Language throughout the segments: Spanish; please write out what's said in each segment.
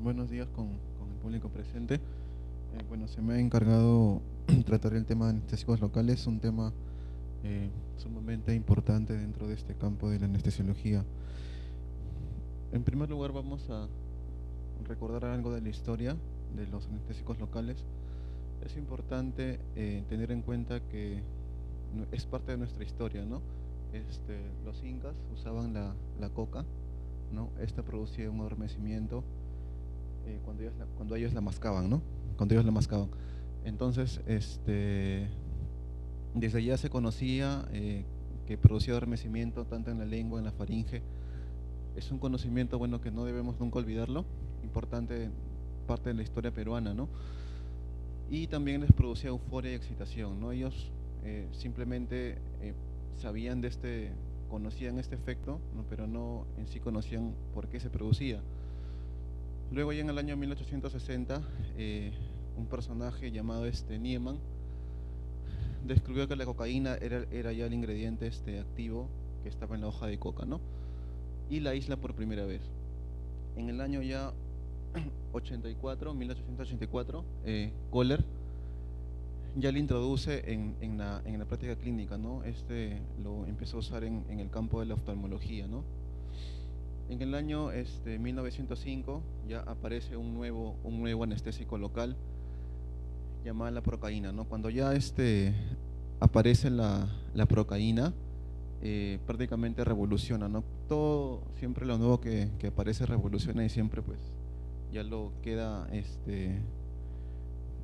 Buenos días con el público presente. Bueno, se me ha encargado tratar el tema de anestésicos locales, un tema sumamente importante dentro de este campo de la anestesiología. En primer lugar, vamos a recordar algo de la historia de los anestésicos locales. Es importante tener en cuenta que es parte de nuestra historia, ¿no? Los incas usaban la coca, ¿no? Esta producía un adormecimiento cuando ellos la mascaban, ¿no? Cuando ellos la mascaban. Entonces, desde ya se conocía que producía adormecimiento tanto en la lengua, en la faringe. Es un conocimiento, bueno, que no debemos nunca olvidarlo, importante parte de la historia peruana, ¿no? Y también les producía euforia y excitación, ¿no? Ellos simplemente sabían conocían este efecto, ¿no? Pero no en sí conocían por qué se producía. Luego ya en el año 1860, un personaje llamado Nieman descubrió que la cocaína era ya el ingrediente activo que estaba en la hoja de coca, ¿no? Y la aísla por primera vez. En el año ya 1884, Kohler ya lo introduce en la práctica clínica, ¿no? Lo empezó a usar en el campo de la oftalmología, ¿no? En el año 1905 ya aparece un nuevo anestésico local llamada la procaína, ¿no? Cuando ya aparece la procaína, prácticamente revoluciona, ¿no? Todo, siempre lo nuevo que aparece revoluciona y siempre pues ya lo queda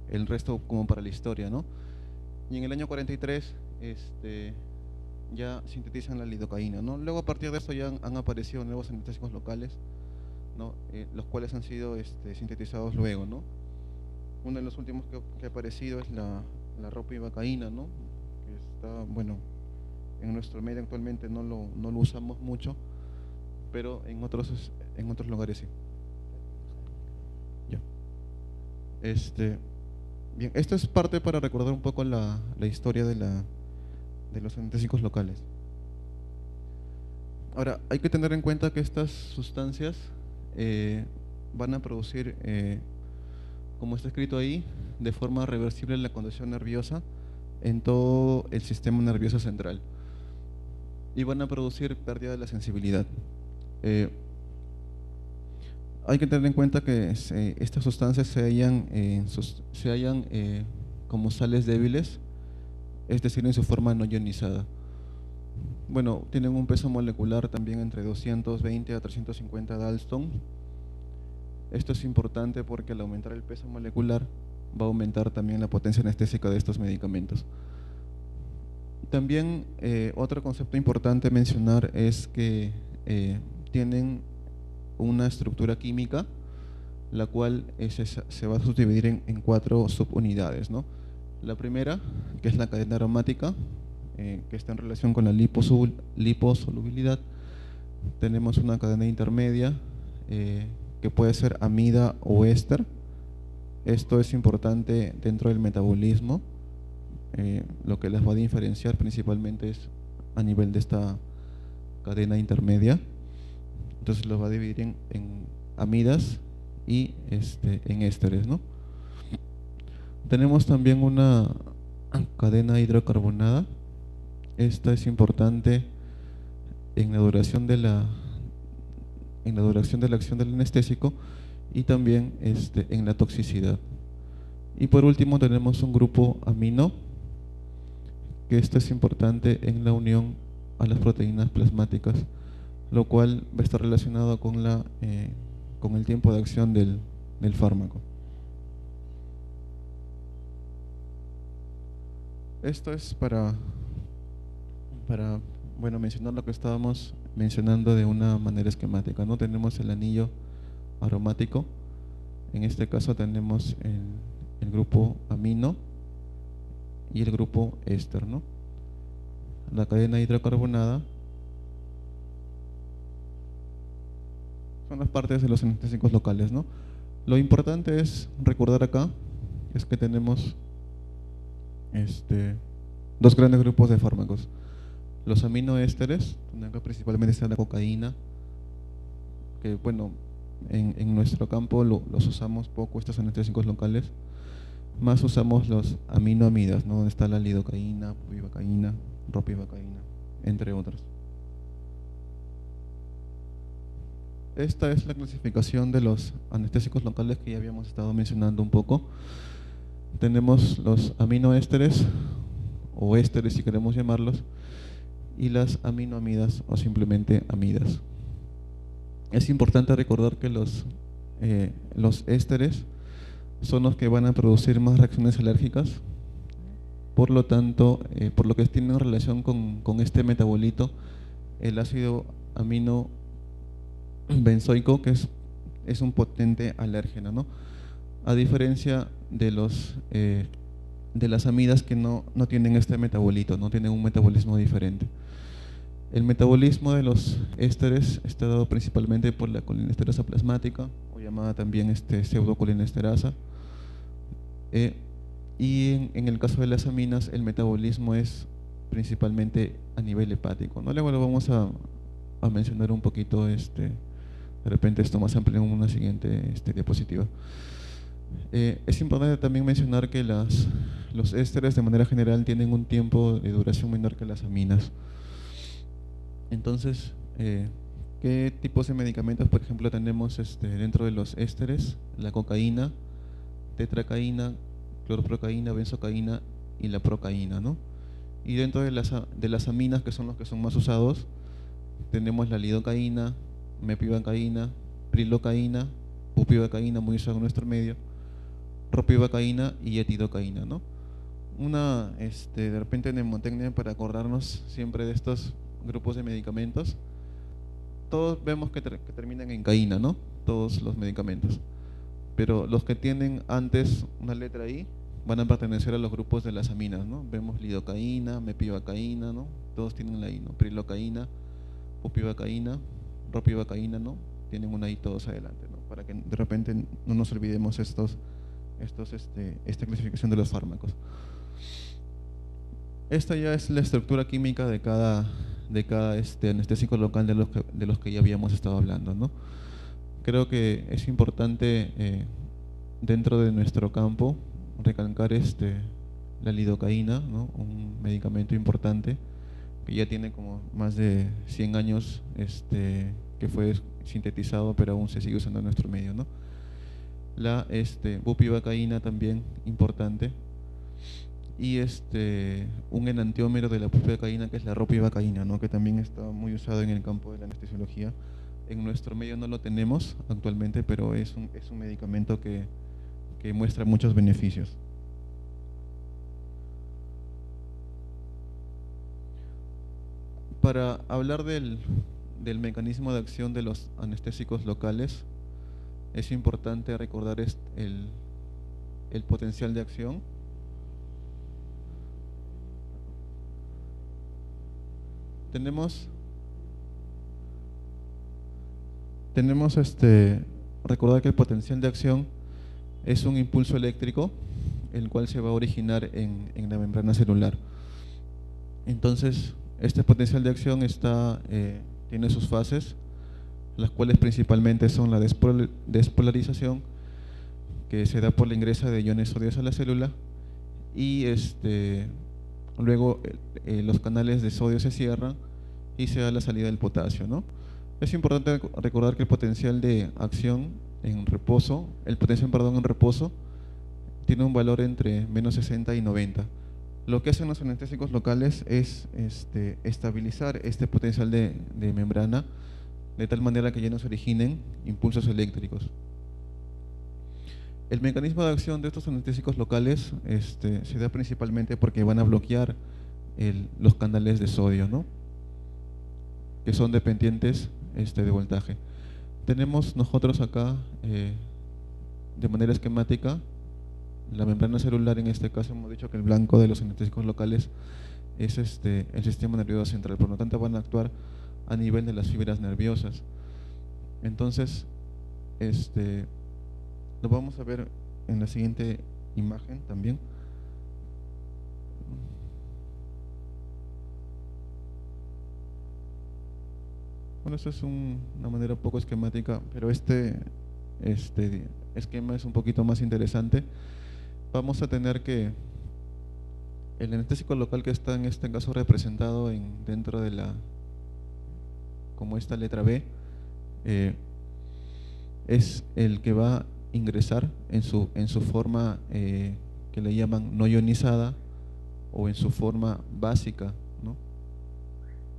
el resto como para la historia, ¿no? Y en el año 43 ya sintetizan la lidocaína, ¿no? Luego a partir de esto ya han aparecido nuevos anestésicos locales, ¿no? Los cuales han sido sintetizados luego, ¿no? Uno de los últimos que ha aparecido es la ropivacaína, ¿no? Que está, bueno, en nuestro medio actualmente no lo usamos mucho, pero en otros lugares sí. Ya. Bien, esto es parte para recordar un poco la historia de los anestésicos locales. Ahora, hay que tener en cuenta que estas sustancias van a producir, como está escrito ahí, de forma reversible la conducción nerviosa en todo el sistema nervioso central y van a producir pérdida de la sensibilidad. Hay que tener en cuenta que estas sustancias se hallan como sales débiles, es decir, en su forma no ionizada. Bueno, tienen un peso molecular también entre 220 a 350 Dalton. Esto es importante porque al aumentar el peso molecular va a aumentar también la potencia anestésica de estos medicamentos. También otro concepto importante mencionar es que tienen una estructura química, la cual se va a subdividir en 4 subunidades, ¿no? La primera, que es la cadena aromática, que está en relación con la liposolubilidad. Tenemos una cadena intermedia, que puede ser amida o éster. Esto es importante dentro del metabolismo. Lo que las va a diferenciar principalmente es a nivel de esta cadena intermedia. Entonces los va a dividir en amidas y en ésteres, ¿no? Tenemos también una cadena hidrocarbonada. Esta es importante en la duración de la acción del anestésico y también en la toxicidad. Y por último tenemos un grupo amino, que esto es importante en la unión a las proteínas plasmáticas, lo cual va a estar relacionado con el tiempo de acción del fármaco. Esto es para bueno, mencionar lo que estábamos mencionando de una manera esquemática, ¿no? Tenemos el anillo aromático, en este caso tenemos el grupo amino y el grupo éster, ¿no? La cadena hidrocarbonada son las partes de los anestésicos locales, ¿no? Lo importante es recordar acá es que tenemos 2 grandes grupos de fármacos. Los aminoésteres, donde acá principalmente está la cocaína, que bueno, en nuestro campo los usamos poco, estos anestésicos locales. Más usamos los aminoamidas, ¿no? Donde está la lidocaína, bupivacaína, ropivacaína, entre otros. Esta es la clasificación de los anestésicos locales que ya habíamos estado mencionando un poco. Tenemos los aminoésteres, o ésteres si queremos llamarlos, y las aminoamidas o simplemente amidas. Es importante recordar que los ésteres son los que van a producir más reacciones alérgicas, por lo tanto, por lo que tienen relación con este metabolito, el ácido amino benzoico, que es un potente alérgeno, ¿no? A diferencia de de las amidas que no tienen este metabolito, no tienen un metabolismo diferente. El metabolismo de los ésteres está dado principalmente por la colinesterasa plasmática, o llamada también pseudocolinesterasa. Y en el caso de las aminas, el metabolismo es principalmente a nivel hepático, ¿no? Luego lo vamos a mencionar un poquito, de repente esto más amplio en una siguiente diapositiva. Es importante también mencionar que los ésteres de manera general tienen un tiempo de duración menor que las aminas. Entonces, ¿qué tipos de medicamentos, por ejemplo, tenemos dentro de los ésteres? La cocaína, tetracaína, clorprocaína, benzocaína y la procaína, ¿no? Y dentro de las aminas, que son los que son más usados, tenemos la lidocaína, mepivacaína, prilocaína, bupivacaína, muy usado en nuestro medio, ropivacaína y etidocaína, ¿no? De repente mnemotecnia para acordarnos siempre de estos grupos de medicamentos. Todos vemos que terminan en caína, ¿no? Todos los medicamentos. Pero los que tienen antes una letra I van a pertenecer a los grupos de las aminas, ¿no? Vemos lidocaína, mepivacaína, ¿no? Todos tienen la I, ¿no? Prilocaína, bupivacaína, ropivacaína, ¿no? Tienen una I todos adelante, ¿no? Para que de repente no nos olvidemos esta clasificación de los fármacos. Esta ya es la estructura química de cada anestésico local de los que ya habíamos estado hablando, ¿no? Creo que es importante dentro de nuestro campo recalcar la lidocaína, ¿no? Un medicamento importante que ya tiene como más de 100 años que fue sintetizado, pero aún se sigue usando en nuestro medio, ¿no? La bupivacaína también importante, y un enantiómero de la bupivacaína, que es la ropivacaína, ¿no? Que también está muy usado en el campo de la anestesiología. En nuestro medio no lo tenemos actualmente, pero es un medicamento que muestra muchos beneficios. Para hablar del mecanismo de acción de los anestésicos locales, es importante recordar el potencial de acción. Recordar que el potencial de acción es un impulso eléctrico, el cual se va a originar en la membrana celular. Entonces, este potencial de acción tiene sus fases, las cuales principalmente son la despolarización, que se da por la ingreso de iones sódios a la célula, y luego los canales de sodio se cierran y se da la salida del potasio, ¿no? Es importante recordar que el potencial de acción en reposo, en reposo, tiene un valor entre menos 60 y 90. Lo que hacen los anestésicos locales es estabilizar este potencial de membrana de tal manera que ya no se originen impulsos eléctricos. El mecanismo de acción de estos anestésicos locales se da principalmente porque van a bloquear los canales de sodio, ¿no? Que son dependientes de voltaje. Tenemos nosotros acá, de manera esquemática, la membrana celular. En este caso hemos dicho que el blanco de los anestésicos locales es el sistema nervioso central, por lo tanto van a actuar a nivel de las fibras nerviosas. Entonces, lo vamos a ver en la siguiente imagen también. Bueno, eso es una manera un poco esquemática, pero este esquema es un poquito más interesante. Vamos a tener que el anestésico local que está en este caso representado dentro de como esta letra B, es el que va a ingresar en su forma que le llaman no ionizada, o en su forma básica, ¿no?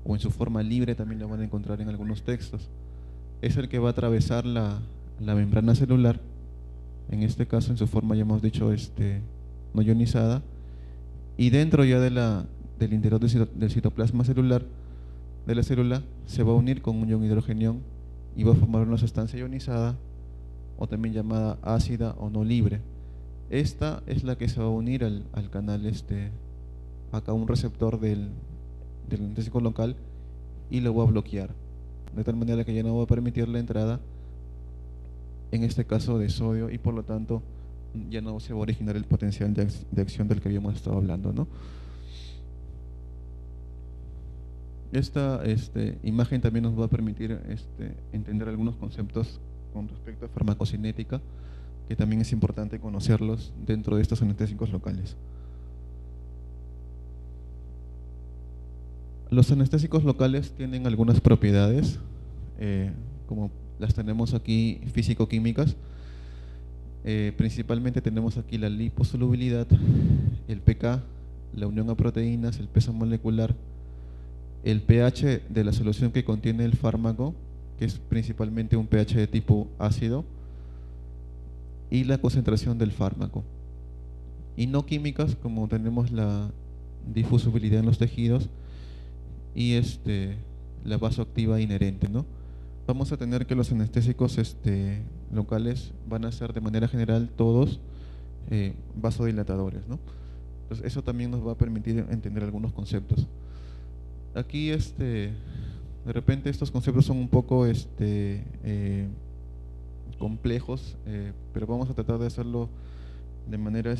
O en su forma libre, también lo van a encontrar en algunos textos. Es el que va a atravesar la membrana celular, en este caso en su forma, ya hemos dicho, no ionizada, y dentro ya del interior del citoplasma celular de la célula se va a unir con un ion hidrogenión y va a formar una sustancia ionizada, o también llamada ácida o no libre. Esta es la que se va a unir al canal acá, un receptor del anestésico local, y lo va a bloquear, de tal manera que ya no va a permitir la entrada, en este caso, de sodio, y por lo tanto ya no se va a originar el potencial de acción del que habíamos estado hablando, ¿no? Esta imagen también nos va a permitir entender algunos conceptos con respecto a farmacocinética, que también es importante conocerlos dentro de estos anestésicos locales. Los anestésicos locales tienen algunas propiedades, como las tenemos aquí, físico-químicas. Principalmente tenemos aquí la liposolubilidad, el pK, la unión a proteínas, el peso molecular, el pH de la solución que contiene el fármaco, que es principalmente un pH de tipo ácido, y la concentración del fármaco. Y no químicas, como tenemos la difusibilidad en los tejidos y la vasoactiva inherente, ¿no? Vamos a tener que los anestésicos locales van a ser de manera general todos vasodilatadores, ¿no? Entonces eso también nos va a permitir entender algunos conceptos. Aquí de repente estos conceptos son un poco complejos, pero vamos a tratar de hacerlo de manera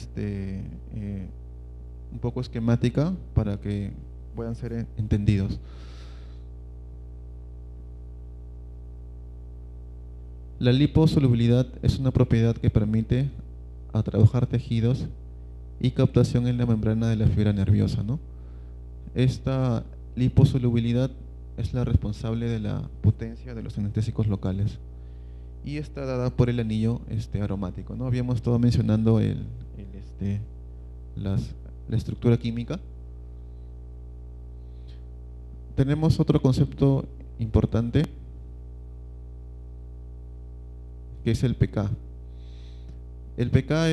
un poco esquemática para que puedan ser entendidos. La liposolubilidad es una propiedad que permite a trabajar tejidos y captación en la membrana de la fibra nerviosa, ¿no? Esta liposolubilidad es la responsable de la potencia de los anestésicos locales y está dada por el anillo aromático, ¿no? Habíamos estado mencionando la estructura química. Tenemos otro concepto importante, que es el pK. El pK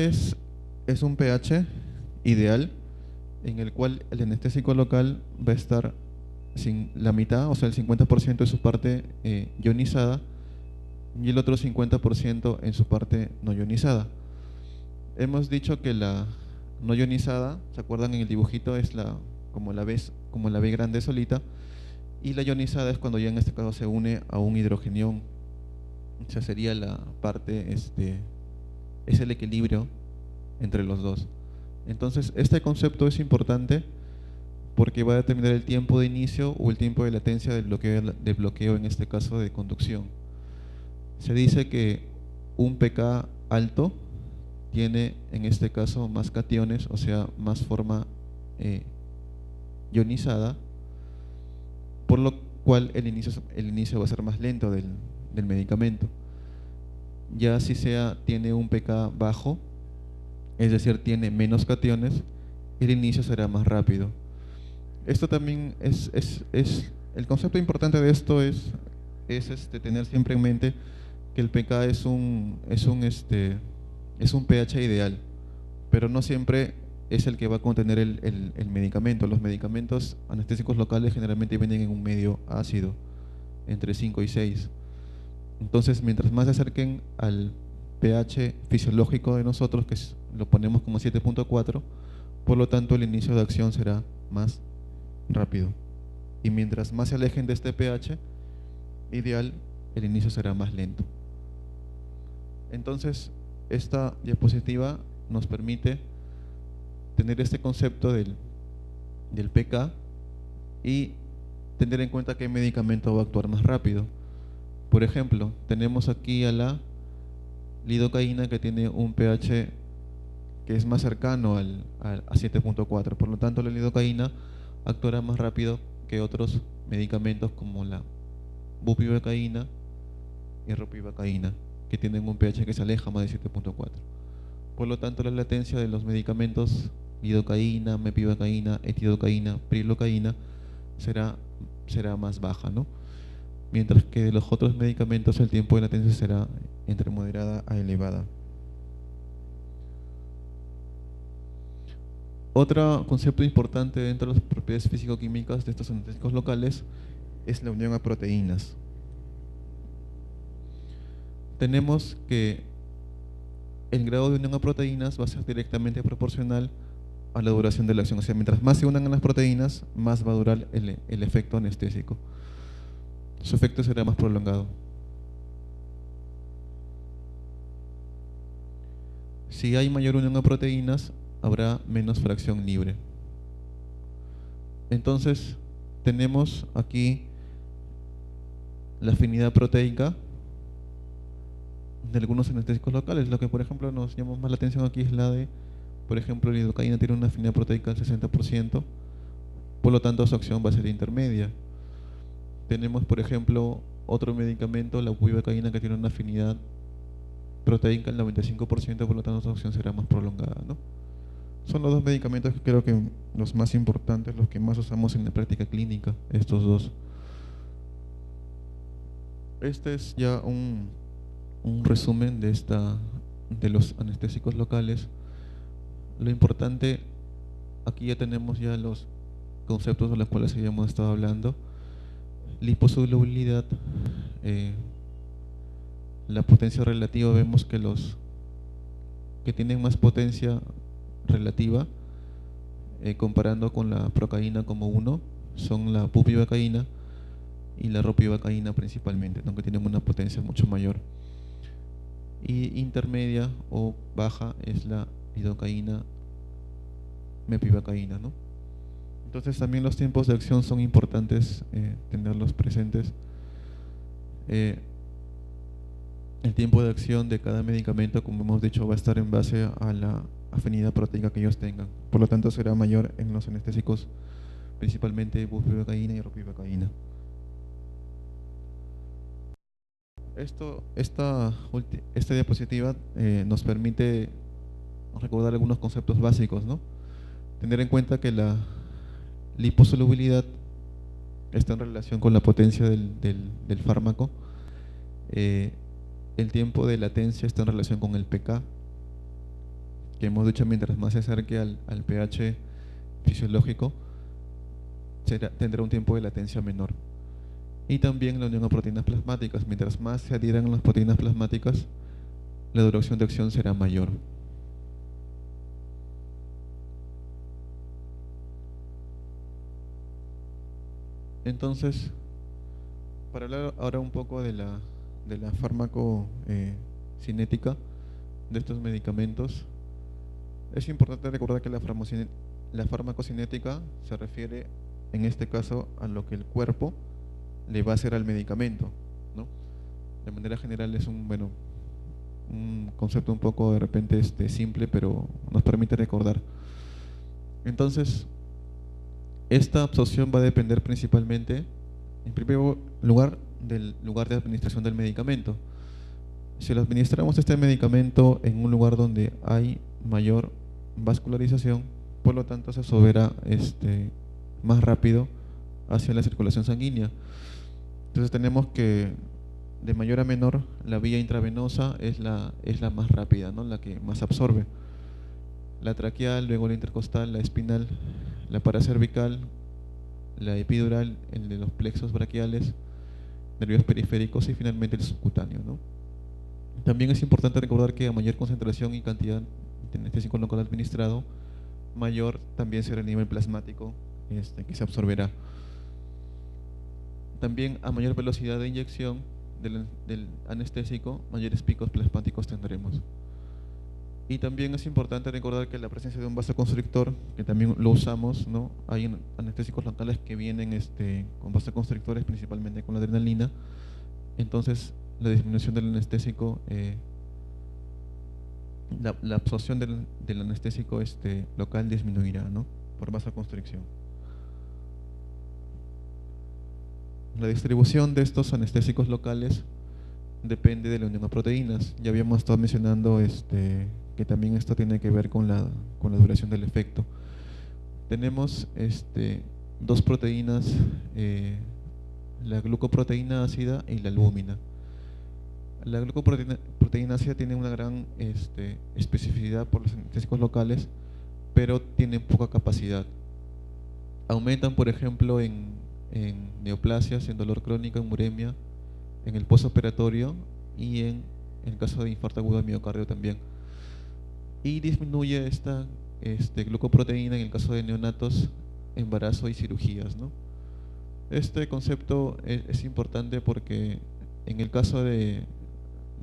es un pH ideal en el cual el anestésico local va a estar sin la mitad, o sea, el 50% de su parte ionizada y el otro 50% en su parte no ionizada. Hemos dicho que la no ionizada, ¿se acuerdan? En el dibujito es como la B grande solita, y la ionizada es cuando ya en este caso se une a un hidrogenión. O sea, sería la parte, es el equilibrio entre los dos. Entonces, este concepto es importante porque va a determinar el tiempo de inicio o el tiempo de latencia del bloqueo, en este caso de conducción. Se dice que un pK alto tiene, en este caso, más cationes, o sea, más forma ionizada, por lo cual el inicio va a ser más lento del medicamento. Ya si tiene un pK bajo, es decir, tiene menos cationes, el inicio será más rápido. Esto también el concepto importante de esto es tener siempre en mente que el pK es un pH ideal, pero no siempre es el que va a contener el medicamento. Los medicamentos anestésicos locales generalmente vienen en un medio ácido, entre 5 y 6. Entonces, mientras más se acerquen al pH fisiológico de nosotros, que lo ponemos como 7.4, por lo tanto el inicio de acción será más rápido. Y mientras más se alejen de este pH ideal, el inicio será más lento. Entonces, esta diapositiva nos permite tener este concepto del pK y tener en cuenta qué medicamento va a actuar más rápido. Por ejemplo, tenemos aquí a la lidocaína, que tiene un pH que es más cercano a 7.4. Por lo tanto, la lidocaína actuará más rápido que otros medicamentos como la bupivacaína y ropivacaína, que tienen un pH que se aleja más de 7.4. Por lo tanto, la latencia de los medicamentos lidocaína, mepivacaína, etidocaína, prilocaína será más baja, ¿no? Mientras que de los otros medicamentos el tiempo de latencia será entre moderada a elevada. Otro concepto importante dentro de las propiedades físico-químicas de estos anestésicos locales es la unión a proteínas. Tenemos que el grado de unión a proteínas va a ser directamente proporcional a la duración de la acción. O sea, mientras más se unan a las proteínas, más va a durar el efecto anestésico. Su efecto será más prolongado. Si hay mayor unión a proteínas, habrá menos fracción libre. Entonces, tenemos aquí la afinidad proteica de algunos anestésicos locales. Lo que, por ejemplo, nos llama más la atención aquí es la de, por ejemplo, la lidocaína tiene una afinidad proteica del 60%, por lo tanto su acción va a ser intermedia. Tenemos, por ejemplo, otro medicamento, la bupivacaína, que tiene una afinidad proteica del 95%, por lo tanto su acción será más prolongada, ¿no? Son los dos medicamentos que creo que los más importantes, los que más usamos en la práctica clínica, estos dos. Este es ya un resumen de los anestésicos locales. Lo importante, aquí ya tenemos ya los conceptos de los cuales habíamos estado hablando. Liposolubilidad, la potencia relativa, vemos que los que tienen más potencia relativa, comparando con la procaína como 1, son la bupivacaína y la ropivacaína principalmente, ¿no? Que tienen una potencia mucho mayor. Y intermedia o baja es la lidocaína, mepivacaína, ¿no? Entonces también los tiempos de acción son importantes tenerlos presentes. El tiempo de acción de cada medicamento, como hemos dicho, va a estar en base a la afinidad proteica que ellos tengan. Por lo tanto, será mayor en los anestésicos, principalmente bupivacaína y ropivacaína. Esta diapositiva nos permite recordar algunos conceptos básicos, ¿no? Tener en cuenta que la liposolubilidad está en relación con la potencia del fármaco. El tiempo de latencia está en relación con el pK, que hemos dicho, mientras más se acerque al pH fisiológico, tendrá un tiempo de latencia menor. Y también la unión a proteínas plasmáticas. Mientras más se adhieran a las proteínas plasmáticas, la duración de acción será mayor. Entonces, para hablar ahora un poco de la farmacocinética de estos medicamentos, es importante recordar que la farmacocinética se refiere, en este caso, a lo que el cuerpo le va a hacer al medicamento, ¿no? De manera general es un concepto un poco de repente simple, pero nos permite recordar. Entonces, esta absorción va a depender principalmente, en primer lugar, del lugar de administración del medicamento. Si lo administramos este medicamento en un lugar donde hay mayor vascularización, por lo tanto se absorberá más rápido hacia la circulación sanguínea. Entonces tenemos que de mayor a menor la vía intravenosa es la más rápida, ¿no? La que más absorbe. La traqueal, luego la intercostal, la espinal, la paracervical, la epidural, el de los plexos braquiales, nervios periféricos y finalmente el subcutáneo, ¿no? También es importante recordar que a mayor concentración y cantidad de anestésico local administrado, mayor también será el nivel plasmático que se absorberá. También a mayor velocidad de inyección del anestésico, mayores picos plasmáticos tendremos. Y también es importante recordar que la presencia de un vasoconstrictor, que también lo usamos, ¿no? Hay anestésicos locales que vienen con vasoconstrictores, principalmente con la adrenalina. Entonces, la disminución del anestésico, la absorción del anestésico local disminuirá, ¿no? Por vasoconstricción. La distribución de estos anestésicos locales depende de la unión a proteínas. Ya habíamos estado mencionando que también esto tiene que ver con la duración del efecto. Tenemos dos proteínas, la glucoproteína ácida y la albúmina. La glucoproteína ácida tiene una gran especificidad por los anestésicos locales, pero tiene poca capacidad. Aumentan, por ejemplo, en neoplasias, en dolor crónico, en uremia, en el postoperatorio y en el caso de infarto agudo de miocardio también. Y disminuye esta glucoproteína en el caso de neonatos, embarazo y cirugías, ¿no? Este concepto es importante porque en el caso de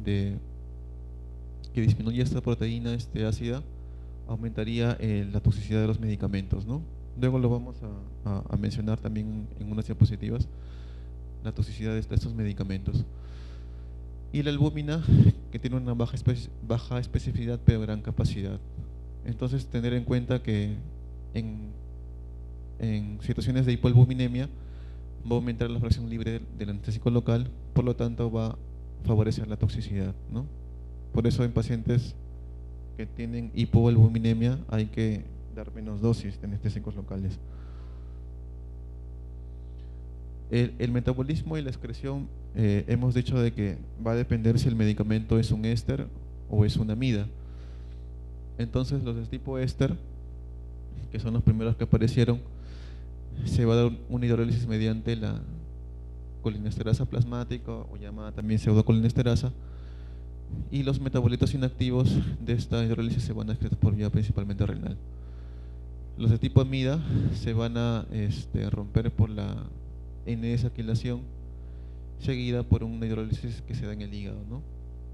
que disminuya esta proteína ácida, aumentaría la toxicidad de los medicamentos, ¿no? Luego lo vamos a mencionar también en unas diapositivas, la toxicidad de estos medicamentos. Y la albúmina, que tiene una baja especificidad pero gran capacidad. Entonces, tener en cuenta que en situaciones de hipoalbuminemia va a aumentar la fracción libre del anestésico local, por lo tanto va a favorecer la toxicidad, ¿no? Por eso en pacientes que tienen hipoalbuminemia hay que dar menos dosis de anestésicos locales. El metabolismo y la excreción, hemos dicho de que va a depender si el medicamento es un éster o es una amida. Entonces los de tipo éster, que son los primeros que aparecieron, se va a dar una hidrólisis mediante la colinesterasa plasmática o llamada también pseudocolinesterasa, y los metabolitos inactivos de esta hidrólisis se van a excretar por vía principalmente renal. Los de tipo amida se van a romper por la N-desalquilación seguida por una hidrólisis que se da en el hígado, ¿no?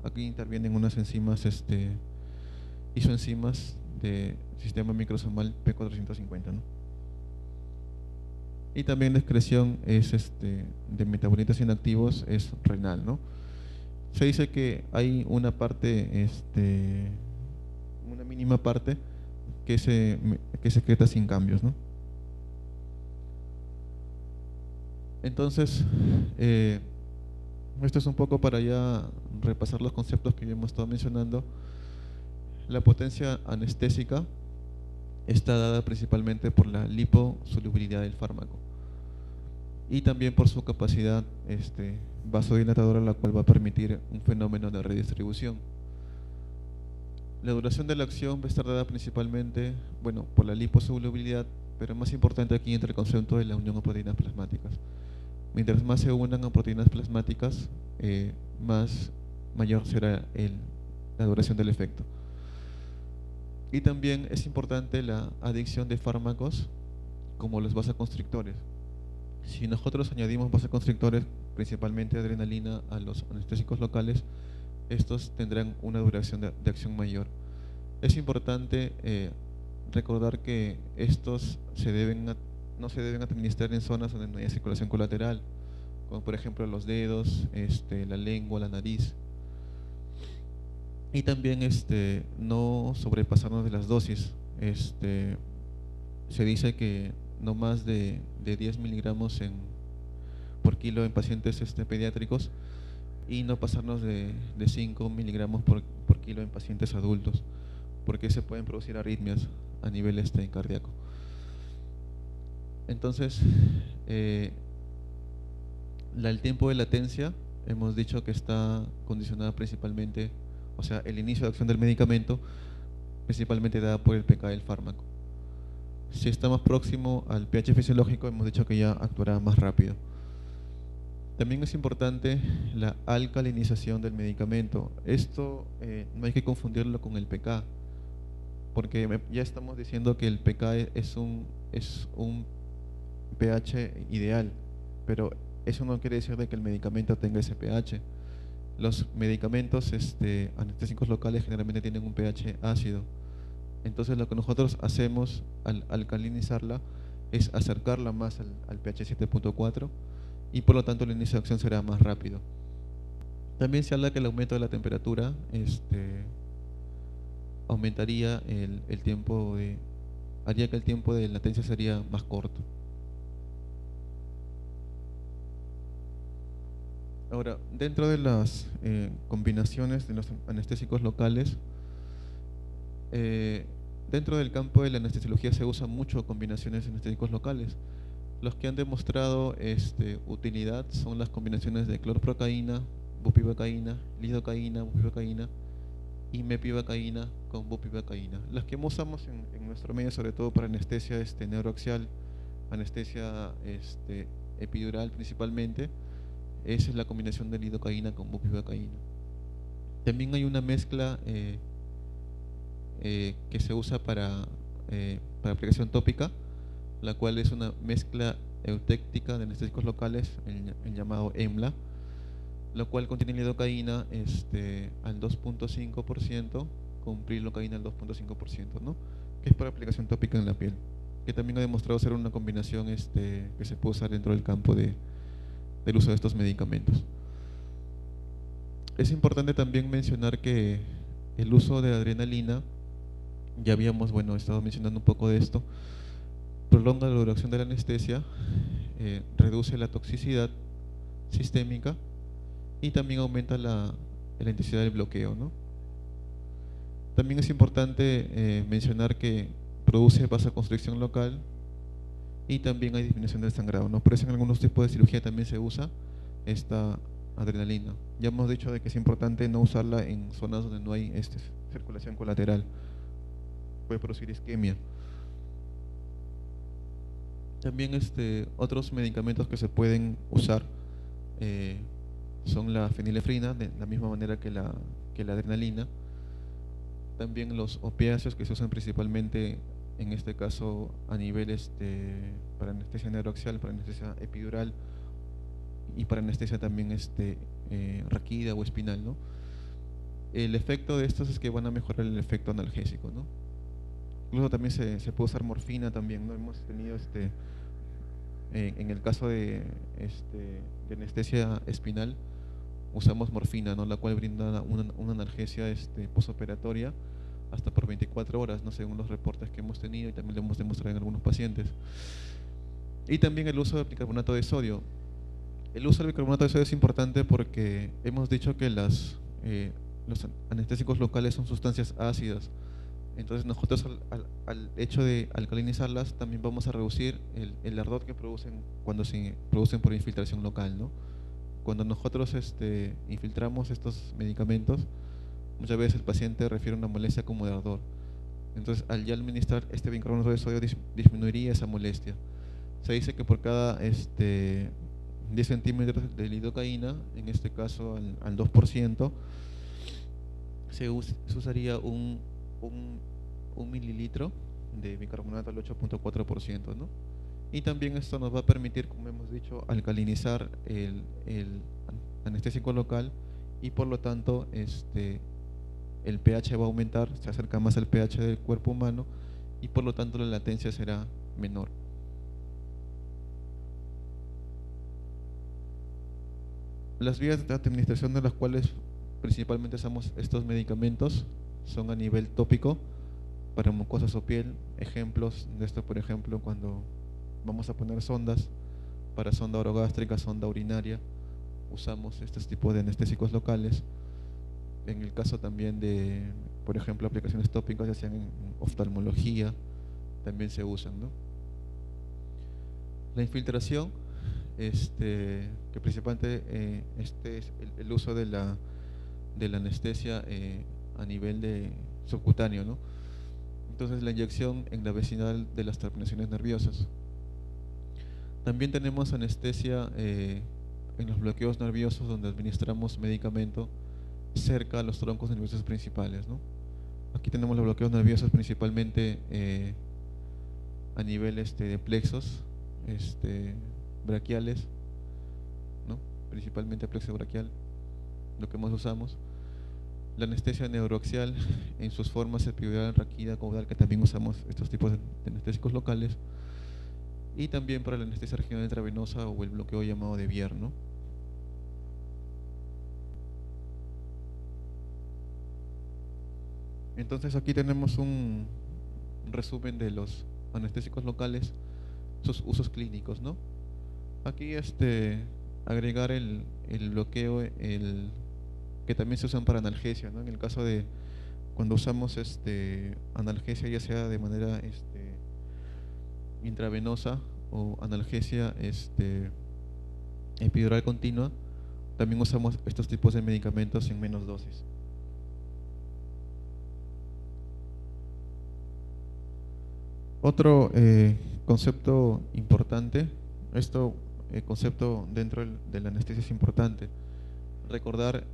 Aquí intervienen unas enzimas, isoenzimas de sistema microsomal P450, ¿no? Y también la excreción es de metabolitos inactivos es renal, ¿no? Se dice que hay una parte, una mínima parte que se excreta sin cambios, ¿no? Entonces, esto es un poco para ya repasar los conceptos que ya hemos estado mencionando. La potencia anestésica está dada principalmente por la liposolubilidad del fármaco y también por su capacidad vasodilatadora, la cual va a permitir un fenómeno de redistribución. La duración de la acción va a estar dada principalmente, bueno, por la liposolubilidad, pero más importante aquí entra el concepto de la unión a proteínas plasmáticas. Mientras más se unan a proteínas plasmáticas, mayor será la duración del efecto. Y también es importante la adicción de fármacos como los vasoconstrictores. Si nosotros añadimos vasoconstrictores, principalmente adrenalina, a los anestésicos locales, estos tendrán una duración de acción mayor. Es importante recordar que estos no se deben administrar en zonas donde no haya circulación colateral, como por ejemplo los dedos, la lengua, la nariz. Y también no sobrepasarnos de las dosis. Se dice que no más de 10 miligramos por kilo en pacientes pediátricos, y no pasarnos de 5 miligramos por kilo en pacientes adultos, porque se pueden producir arritmias a nivel cardíaco. Entonces, el tiempo de latencia hemos dicho que está condicionada principalmente, o sea, el inicio de acción del medicamento, principalmente dada por el pK del fármaco. Si está más próximo al pH fisiológico, hemos dicho que ya actuará más rápido. También es importante la alcalinización del medicamento. Esto no hay que confundirlo con el pK, porque ya estamos diciendo que el pK es un pH ideal, pero eso no quiere decir de que el medicamento tenga ese pH. Los medicamentos anestésicos locales generalmente tienen un pH ácido. Entonces lo que nosotros hacemos al alcalinizarla es acercarla más al pH 7.4 y por lo tanto el inicio de acción será más rápido. También se habla que el aumento de la temperatura aumentaría el tiempo haría que el tiempo de latencia sería más corto. Ahora, dentro de las combinaciones de los anestésicos locales, dentro del campo de la anestesiología se usan mucho combinaciones de anestésicos locales. Los que han demostrado utilidad son las combinaciones de clorprocaína, bupivacaína, lidocaína, bupivacaína y mepivacaína con bupivacaína. Las que usamos en nuestro medio, sobre todo para anestesia neuroaxial, anestesia epidural principalmente, esa es la combinación de lidocaína con bupivacaína. También hay una mezcla que se usa para aplicación tópica, la cual es una mezcla eutéctica de anestésicos locales, el llamado EMLA, la cual contiene lidocaína al 2.5% con prilocaína al 2.5%, ¿no? Que es para aplicación tópica en la piel, que también ha demostrado ser una combinación que se puede usar dentro del campo del uso de estos medicamentos. Es importante también mencionar que el uso de adrenalina, ya habíamos estado mencionando un poco de esto, prolonga la duración de la anestesia, reduce la toxicidad sistémica y también aumenta la intensidad del bloqueo, ¿no? También es importante mencionar que produce vasoconstricción local y también hay disminución del sangrado, ¿no? Por eso en algunos tipos de cirugía también se usa esta adrenalina. Ya hemos dicho de que es importante no usarla en zonas donde no hay circulación colateral, puede producir isquemia. También otros medicamentos que se pueden usar son la fenilefrina, de la misma manera que la adrenalina. También los opiáceos, que se usan principalmente en este caso a nivel para anestesia neuroaxial, para anestesia epidural y para anestesia también raquídea o espinal, ¿no? El efecto de estos es que van a mejorar el efecto analgésico, ¿no? Incluso también se puede usar morfina también, ¿no? Hemos tenido en el caso de anestesia espinal, usamos morfina, ¿no? La cual brinda una analgesia posoperatoria hasta por 24 horas, ¿no? Según los reportes que hemos tenido y también lo hemos demostrado en algunos pacientes. Y también el uso de bicarbonato de sodio. El uso del bicarbonato de sodio es importante porque hemos dicho que los anestésicos locales son sustancias ácidas. Entonces nosotros al hecho de alcalinizarlas también vamos a reducir el ardor que producen cuando se producen por infiltración local, ¿no? Cuando nosotros infiltramos estos medicamentos, muchas veces el paciente refiere una molestia como de ardor. Entonces al ya administrar este bicarbonato de sodio disminuiría esa molestia. Se dice que por cada 10 centímetros de lidocaína, en este caso al 2%, se usaría un mililitro de bicarbonato al 8.4%, ¿no? Y también esto nos va a permitir, como hemos dicho, alcalinizar el anestésico local y por lo tanto el pH va a aumentar, se acerca más al pH del cuerpo humano y por lo tanto la latencia será menor. Las vías de administración de las cuales principalmente usamos estos medicamentos son a nivel tópico para mucosas o piel. Ejemplos de esto, por ejemplo, cuando vamos a poner sondas para sonda orogástrica, sonda urinaria, usamos estos tipos de anestésicos locales. En el caso también de, por ejemplo, aplicaciones tópicas, ya sean en oftalmología, también se usan, ¿no? La infiltración, que principalmente es el uso de la anestesia a nivel de subcutáneo, ¿no? Entonces la inyección en la vecinal de las terminaciones nerviosas. También tenemos anestesia en los bloqueos nerviosos, donde administramos medicamento cerca a los troncos nerviosos principales, ¿no? Aquí tenemos los bloqueos nerviosos principalmente a nivel de plexos braquiales, ¿no? Principalmente plexo braquial. lo que más usamos. La anestesia neuroaxial en sus formas epidural, raquida, caudal, que también usamos estos tipos de anestésicos locales. Y también para la anestesia regional intravenosa o el bloqueo llamado de Bier, ¿no? Entonces aquí tenemos un resumen de los anestésicos locales, sus usos clínicos, ¿no? Aquí agregar el bloqueo, que también se usan para analgesia, ¿no? En el caso de cuando usamos analgesia, ya sea de manera intravenosa o analgesia epidural continua, también usamos estos tipos de medicamentos en menos dosis. Otro concepto importante, concepto dentro de la anestesia es importante, recordar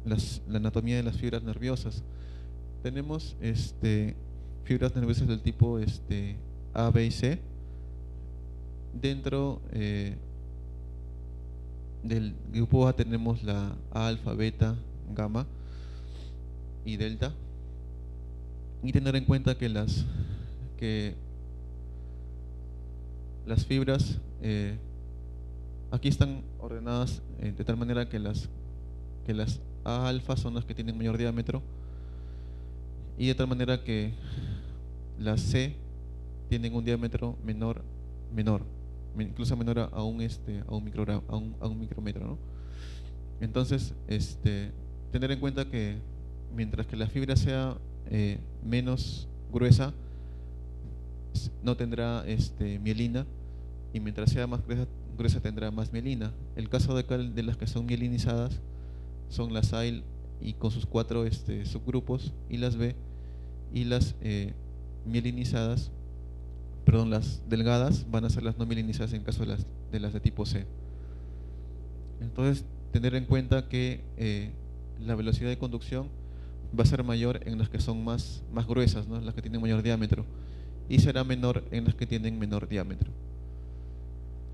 la anatomía de las fibras nerviosas. Tenemos fibras nerviosas del tipo A, B y C. Dentro del grupo A tenemos la alfa, beta, gamma y delta. Y tener en cuenta que las fibras aquí están ordenadas de tal manera que las A alfa son las que tienen mayor diámetro, y de tal manera que las C tienen un diámetro menor, incluso menor a un micrómetro, ¿no? Entonces, tener en cuenta que mientras que la fibra sea menos gruesa, no tendrá mielina, y mientras sea más gruesa tendrá más mielina. El caso de las que son mielinizadas son las A y con sus 4 subgrupos, y las B, y las mielinizadas, perdón, las delgadas van a ser las no mielinizadas en caso de las de tipo C. Entonces, tener en cuenta que la velocidad de conducción va a ser mayor en las que son más gruesas, ¿no? Las que tienen mayor diámetro, y será menor en las que tienen menor diámetro.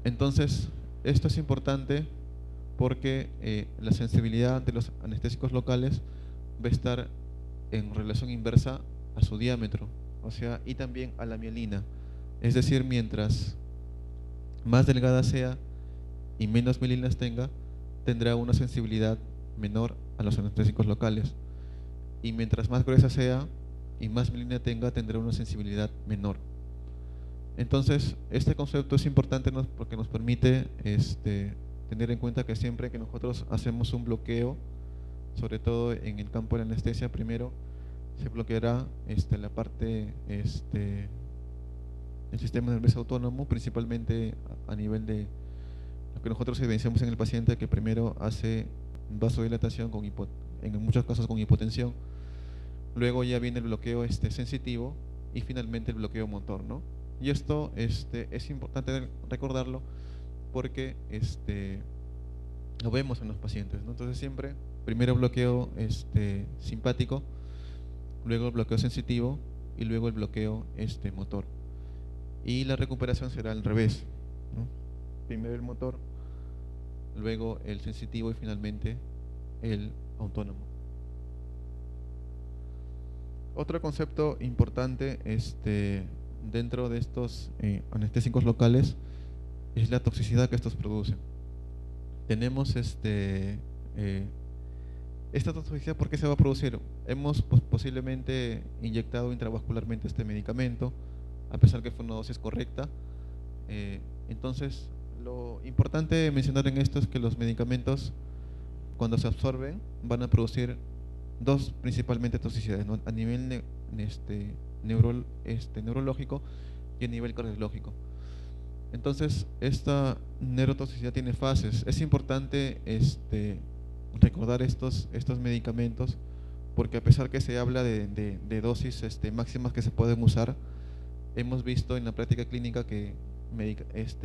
Entonces, esto es importante porque la sensibilidad de los anestésicos locales va a estar en relación inversa a su diámetro, o sea, y también a la mielina. Es decir, mientras más delgada sea y menos mielinas tenga, tendrá una sensibilidad menor a los anestésicos locales. Y mientras más gruesa sea y más mielina tenga, tendrá una sensibilidad menor. Entonces, este concepto es importante porque nos permite tener en cuenta que siempre que nosotros hacemos un bloqueo, sobre todo en el campo de la anestesia, primero se bloqueará la parte el sistema nervioso autónomo, principalmente a nivel de lo que nosotros evidenciamos en el paciente, que primero hace vasodilatación en muchos casos con hipotensión. Luego ya viene el bloqueo sensitivo y finalmente el bloqueo motor, ¿no? Y esto es importante recordarlo porque lo vemos en los pacientes, ¿no? Entonces siempre, primero bloqueo simpático, luego el bloqueo sensitivo y luego el bloqueo motor. Y la recuperación será al revés, ¿no? Primero el motor, luego el sensitivo y finalmente el autónomo. Otro concepto importante dentro de estos anestésicos locales es la toxicidad que estos producen. Tenemos esta toxicidad, ¿por qué se va a producir? Hemos posiblemente inyectado intravascularmente este medicamento, a pesar que fue una dosis correcta. Entonces, lo importante mencionar en esto es que los medicamentos, cuando se absorben, van a producir dos principalmente toxicidades, ¿no? A nivel neurológico y a nivel cardiológico. Entonces, esta neurotoxicidad tiene fases. Es importante recordar estos medicamentos, porque a pesar que se habla de dosis máximas que se pueden usar, hemos visto en la práctica clínica que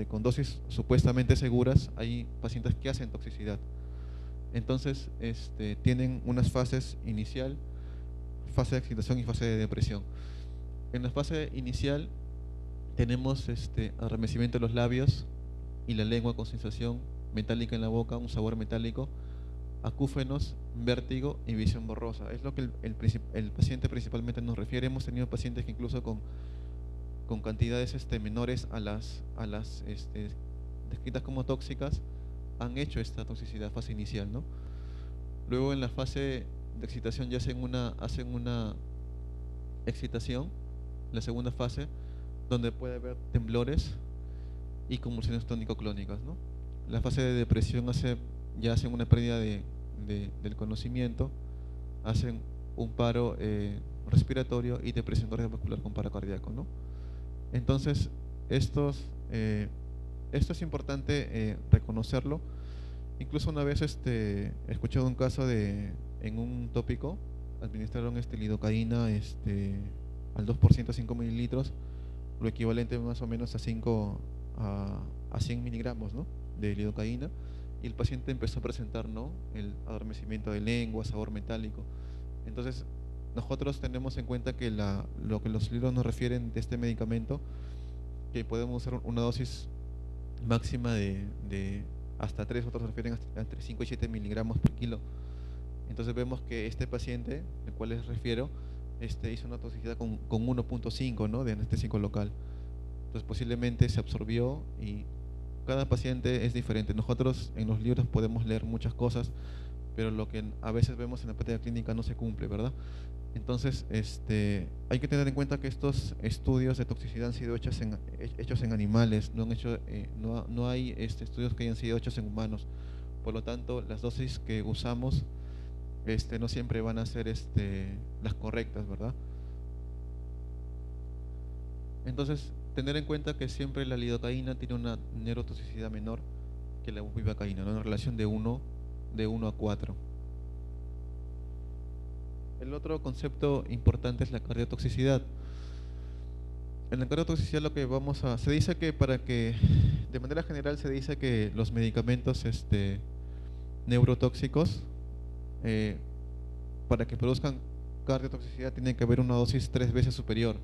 con dosis supuestamente seguras hay pacientes que hacen toxicidad. Entonces, tienen unas fases inicial, fase de excitación y fase de depresión. En la fase inicial tenemos adormecimiento de los labios y la lengua con sensación metálica en la boca, un sabor metálico, acúfenos, vértigo y visión borrosa. Es lo que el paciente principalmente nos refiere. Hemos tenido pacientes que incluso con cantidades menores a las descritas como tóxicas han hecho esta toxicidad fase inicial, ¿no? Luego en la fase de excitación ya hacen una excitación, la segunda fase, donde puede haber temblores y convulsiones tónico-clónicas, ¿no? La fase de depresión ya hacen una pérdida del conocimiento, hacen un paro respiratorio y depresión cardiovascular con paro cardíaco, ¿no? Entonces, esto es importante reconocerlo. Incluso una vez he escuchado un caso en un tópico, administraron lidocaína al 2% a 5 mililitros, lo equivalente más o menos a 100 miligramos, ¿no?, de lidocaína, y el paciente empezó a presentar, ¿no?, el adormecimiento de lengua, sabor metálico. Entonces, nosotros tenemos en cuenta que lo que los libros nos refieren de este medicamento, que podemos usar una dosis máxima de hasta 3, otros refieren entre 5 y 7 miligramos por kilo. Entonces vemos que este paciente, al cual les refiero, hizo una toxicidad con 1.5, ¿no?, de anestésico local. Entonces posiblemente se absorbió, y cada paciente es diferente. Nosotros en los libros podemos leer muchas cosas, pero lo que a veces vemos en la práctica clínica no se cumple, ¿verdad? Entonces, hay que tener en cuenta que estos estudios de toxicidad han sido hechos en animales, no hay estudios que hayan sido hechos en humanos. Por lo tanto, las dosis que usamos no siempre van a ser las correctas, ¿verdad? Entonces, tener en cuenta que siempre la lidocaína tiene una neurotoxicidad menor que la bupivacaína, ¿no?, en relación de 1 a 4. El otro concepto importante es la cardiotoxicidad. En la cardiotoxicidad se dice que de manera general se dice que los medicamentos neurotóxicos, para que produzcan cardiotoxicidad tiene que haber una dosis 3 veces superior.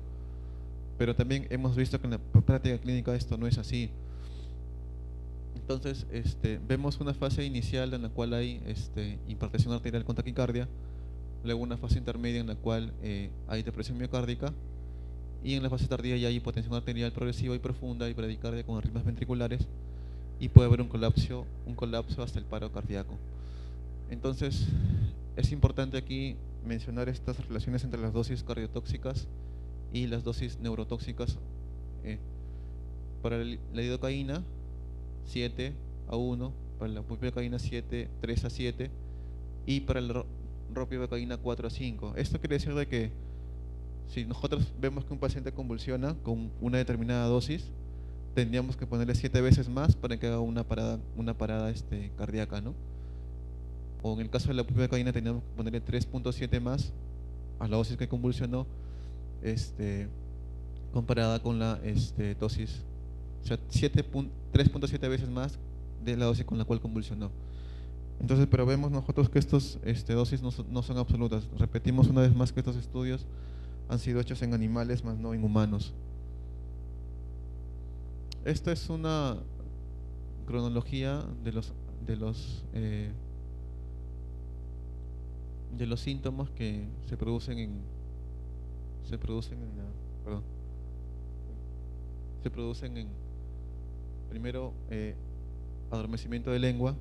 Pero también hemos visto que en la práctica clínica esto no es así. Entonces, vemos una fase inicial en la cual hay hipertensión arterial con taquicardia, luego una fase intermedia en la cual hay depresión miocárdica, y en la fase tardía ya hay hipotensión arterial progresiva y profunda y bradicardia con arritmias ventriculares, y puede haber un colapso hasta el paro cardíaco. Entonces, es importante aquí mencionar estas relaciones entre las dosis cardiotóxicas y las dosis neurotóxicas. Para la lidocaína, 7 a 1, para la bupivacaína 3 a 7, y para la ropivacaína 4 a 5. Esto quiere decir de que si nosotros vemos que un paciente convulsiona con una determinada dosis, tendríamos que ponerle 7 veces más para que haga una parada cardíaca, ¿no? O en el caso de la bupivacaína tendríamos que ponerle 3.7 más a la dosis que convulsionó, comparada con la dosis, o sea, 3.7 veces más de la dosis con la cual convulsionó. Entonces, pero vemos nosotros que estos dosis no son absolutas. Repetimos una vez más que estos estudios han sido hechos en animales, más no en humanos. Esta es una cronología de los síntomas que se producen primero, adormecimiento de lengua,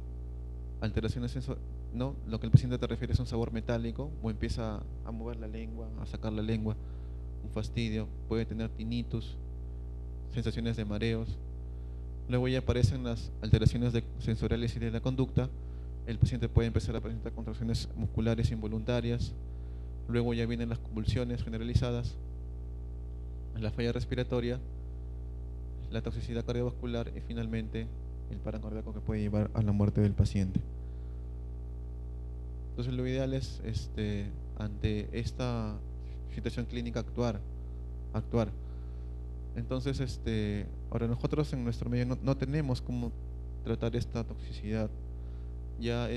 alteraciones no, lo que el paciente te refiere es un sabor metálico, o empieza a mover la lengua, a sacar la lengua, un fastidio, puede tener tinnitus, sensaciones de mareos. Luego ya aparecen las alteraciones sensoriales y de la conducta. El paciente puede empezar a presentar contracciones musculares involuntarias. Luego ya vienen las convulsiones generalizadas, la falla respiratoria, la toxicidad cardiovascular y finalmente el paro cardíaco, que puede llevar a la muerte del paciente. Entonces lo ideal es ante esta situación clínica actuar. Entonces ahora nosotros en nuestro medio no tenemos cómo tratar esta toxicidad. Ya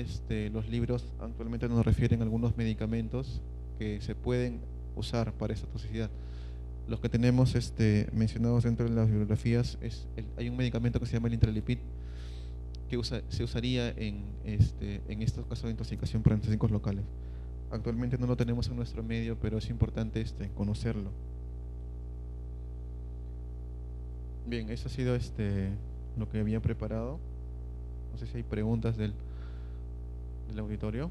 los libros actualmente nos refieren a algunos medicamentos que se pueden usar para esta toxicidad. Los que tenemos mencionados dentro de las bibliografías hay un medicamento que se llama el Intralipid, se usaría en estos casos de intoxicación por anestésicos locales. Actualmente no lo tenemos en nuestro medio, pero es importante conocerlo. Bien, eso ha sido lo que había preparado. No sé si hay preguntas del auditorio.